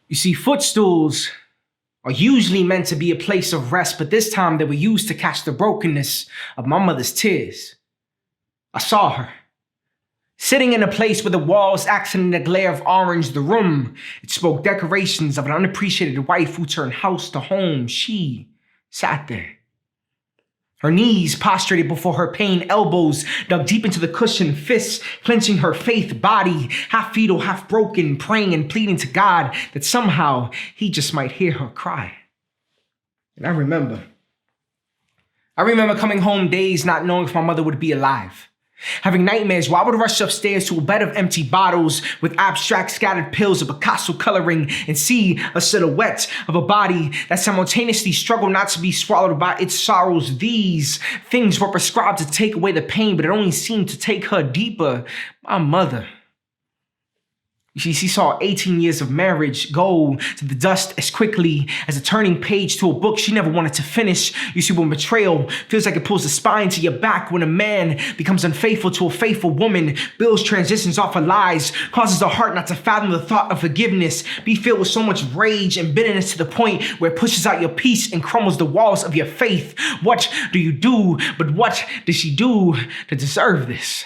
You see, footstools are usually meant to be a place of rest, but this time they were used to catch the brokenness of my mother's tears. I saw her, sitting in a place where the walls accented a glare of orange. The room, it spoke decorations of an unappreciated wife who turned house to home. She sat there, her knees prostrated before her pain, elbows dug deep into the cushion, fists clenching her faith, body half fetal, half broken, praying and pleading to God that somehow he just might hear her cry. And I remember coming home days not knowing if my mother would be alive. Having nightmares where I would rush upstairs to a bed of empty bottles with abstract scattered pills of Picasso coloring and see a silhouette of a body that simultaneously struggled not to be swallowed by its sorrows. These things were prescribed to take away the pain, but it only seemed to take her deeper. My mother. She saw 18 years of marriage go to the dust as quickly as a turning page to a book she never wanted to finish. You see, when betrayal feels like it pulls the spine to your back, when a man becomes unfaithful to a faithful woman, builds transitions off of lies, causes the heart not to fathom the thought of forgiveness, be filled with so much rage and bitterness to the point where it pushes out your peace and crumbles the walls of your faith. What do you do? But what did she do to deserve this?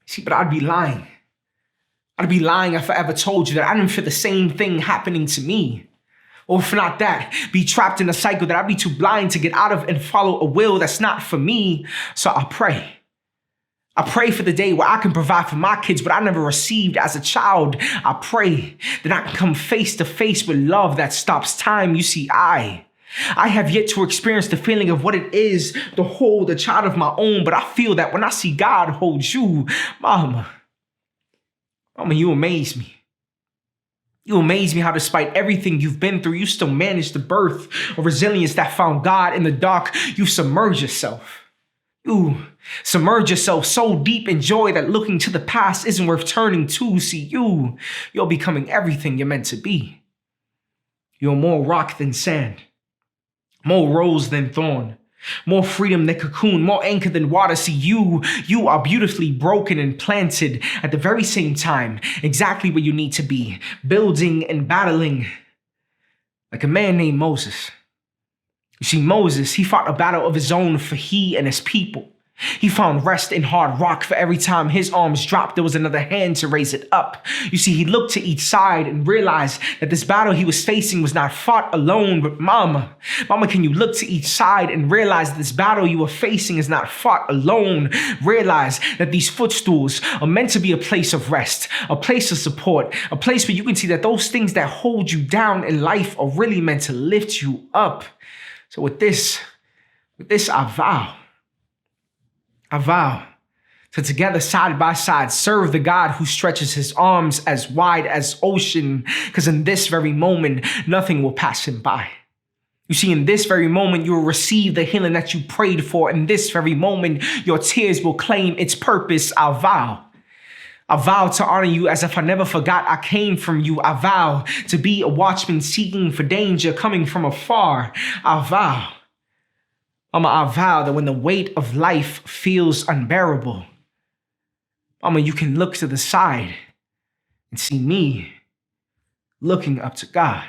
See, but I'd be lying. I'd be lying if I ever told you that I didn't feel the same thing happening to me. Or if not that, be trapped in a cycle that I'd be too blind to get out of and follow a will that's not for me. So I pray. I pray for the day where I can provide for my kids what I never received as a child. I pray that I can come face to face with love that stops time. You see, I have yet to experience the feeling of what it is to hold a child of my own, but I feel that when I see God hold you, Mama, you amaze me. You amaze me how despite everything you've been through, you still managed to birth a resilience that found God in the dark. You submerge yourself. You submerge yourself so deep in joy that looking to the past isn't worth turning to. See, you're becoming everything you're meant to be. You're more rock than sand, more rose than thorn, more freedom than cocoon, more anchor than water. See, you are beautifully broken and planted at the very same time, exactly where you need to be, building and battling like a man named Moses. You see, Moses, he fought a battle of his own for he and his people. He found rest in hard rock. For every time his arms dropped, there was another hand to raise it up. You see, he looked to each side and realized that this battle he was facing was not fought alone. But Mama, can you look to each side and realize that this battle you are facing is not fought alone? Realize that these footstools are meant to be a place of rest, a place of support, a place where you can see that those things that hold you down in life are really meant to lift you up. So with this, I vow to together, side by side, serve the God who stretches his arms as wide as ocean, because in this very moment, nothing will pass him by. You see, in this very moment, you will receive the healing that you prayed for. In this very moment, your tears will claim its purpose. I vow to honor you as if I never forgot I came from you. I vow to be a watchman seeking for danger coming from afar. I vow that when the weight of life feels unbearable, Mama, you can look to the side and see me looking up to God.